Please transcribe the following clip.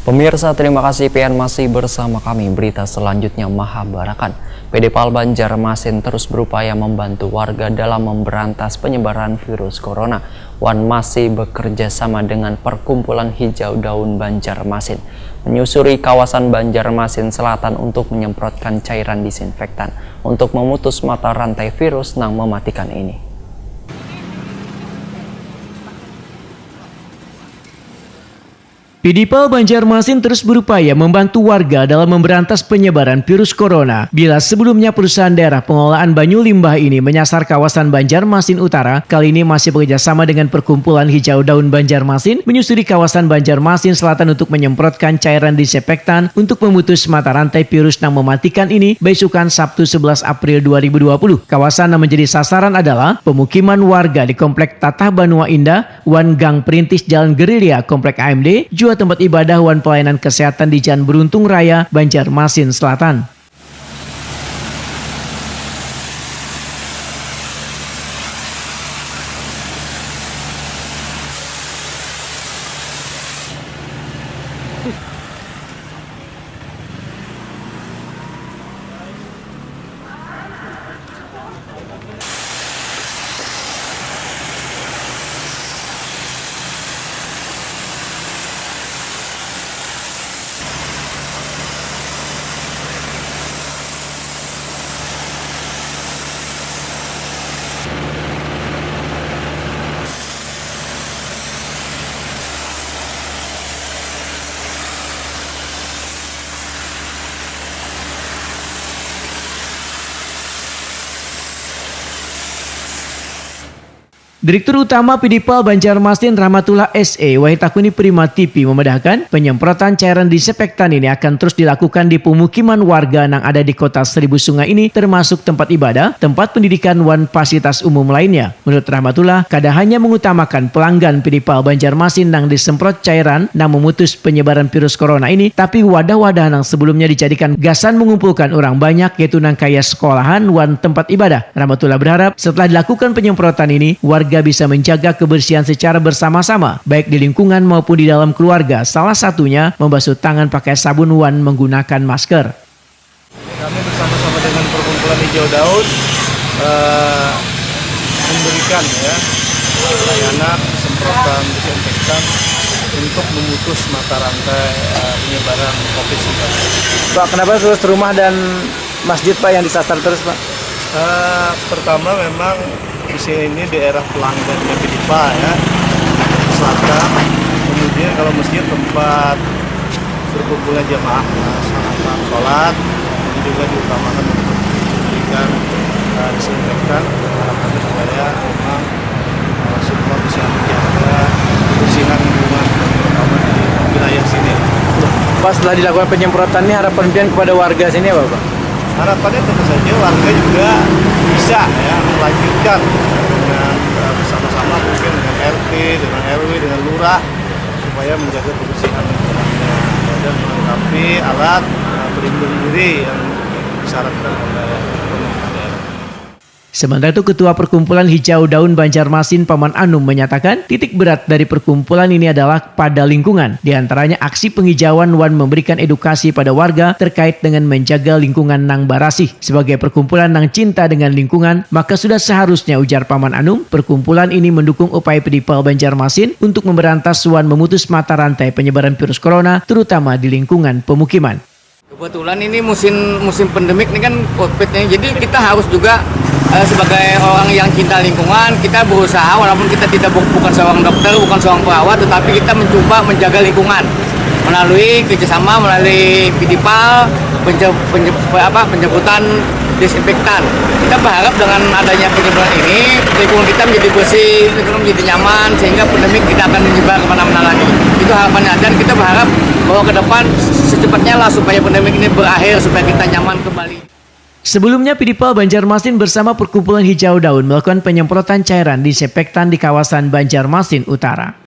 Pemirsa, terima kasih PN masih bersama kami. Berita selanjutnya Mahabarakan. PDPAL Banjarmasin terus berupaya membantu warga dalam memberantas penyebaran virus corona. WAN masih bekerja sama dengan Perkumpulan Hijau Daun Banjarmasin menyusuri kawasan Banjarmasin Selatan untuk menyemprotkan cairan disinfektan untuk memutus mata rantai virus yang mematikan ini. PDPAL Banjarmasin terus berupaya membantu warga dalam memberantas penyebaran virus corona. Bila sebelumnya perusahaan daerah pengelolaan Banyu Limbah ini menyasar kawasan Banjarmasin Utara, kali ini masih bekerjasama dengan Perkumpulan Hijau Daun Banjarmasin menyusuri kawasan Banjarmasin Selatan untuk menyemprotkan cairan disinfektan untuk memutus mata rantai virus yang mematikan ini besukan Sabtu 11 April 2020. Kawasan yang menjadi sasaran adalah pemukiman warga di Komplek Tatah Banua Indah, Wan Gang Perintis Jalan Gerilya, Komplek AMD, tempat ibadah wan pelayanan kesehatan di Jalan Beruntung Raya, Banjarmasin Selatan. Direktur Utama PDPAL Banjarmasin Rahmatullah SE Wahitakuni Prima TV memedahkan penyemprotan cairan disinfektan ini akan terus dilakukan di pemukiman warga yang ada di kota Seribu Sungai ini, termasuk tempat ibadah, tempat pendidikan wan fasilitas umum lainnya. Menurut Rahmatullah, kada hanya mengutamakan pelanggan PDPAL Banjarmasin yang disemprot cairan yang memutus penyebaran virus corona ini, tapi wadah-wadah yang sebelumnya dijadikan gasan mengumpulkan orang banyak, yaitu nang kaya sekolahan wan tempat ibadah. Rahmatullah berharap setelah dilakukan penyemprotan ini, warga bisa menjaga kebersihan secara bersama-sama, baik di lingkungan maupun di dalam keluarga. Salah satunya membasuh tangan pakai sabun wan menggunakan masker. Kami bersama-sama dengan Perkumpulan Hijau Daun memberikan layanan semprotan disinfektan untuk memutus mata rantai penyebaran COVID-19. Pak, kenapa terus rumah dan masjid Pak yang disasar terus Pak? Pertama memang di sini daerah pelanggannya PDPAL selatan. Kemudian kalau masjid tempat berkumpulnya jamaah sholat, ini juga diutamakan untuk memberikan disinfektan. Harapannya supaya memang semua bisa menjaga kebersihan lingkungan terutama di wilayah sini. Pas setelah dilakukan penyemprotan ini harapan pian kepada warga sini apa Pak? Harapannya tentu saja warga juga bisa melanjutkan dengan bersama-sama mungkin dengan RT, dengan RW, dengan lurah supaya menjaga kebersihan lingkungannya dan melengkapi alat pelindung diri yang disyaratkan oleh pemerintah daerah. Sementara itu, Ketua Perkumpulan Hijau Daun Banjarmasin Paman Anum menyatakan titik berat dari perkumpulan ini adalah pada lingkungan. Di antaranya aksi penghijauan wan memberikan edukasi pada warga terkait dengan menjaga lingkungan nang barasih. Sebagai perkumpulan nang cinta dengan lingkungan, maka sudah seharusnya, ujar Paman Anum, perkumpulan ini mendukung upaya PDPAL Banjarmasin untuk memberantas wan memutus mata rantai penyebaran virus corona, terutama di lingkungan pemukiman. Kebetulan ini musim pandemik ini kan COVID nih, jadi kita harus juga sebagai orang yang cinta lingkungan, kita berusaha walaupun kita bukan seorang dokter, bukan seorang perawat, tetapi kita mencoba menjaga lingkungan melalui kerjasama, melalui PDPAL, penjemputan disinfektan. Kita berharap dengan adanya penyebaran ini, lingkungan kita menjadi bersih, lingkungan menjadi nyaman, sehingga pandemik tidak akan menyebar kemana-mana lagi. Itu harapannya, dan kita berharap bahwa ke depan secepatnya lah supaya pandemik ini berakhir, supaya kita nyaman kembali. Sebelumnya, PDPAL Banjarmasin bersama Perkumpulan Hijau Daun melakukan penyemprotan cairan disinfektan di kawasan Banjarmasin Utara.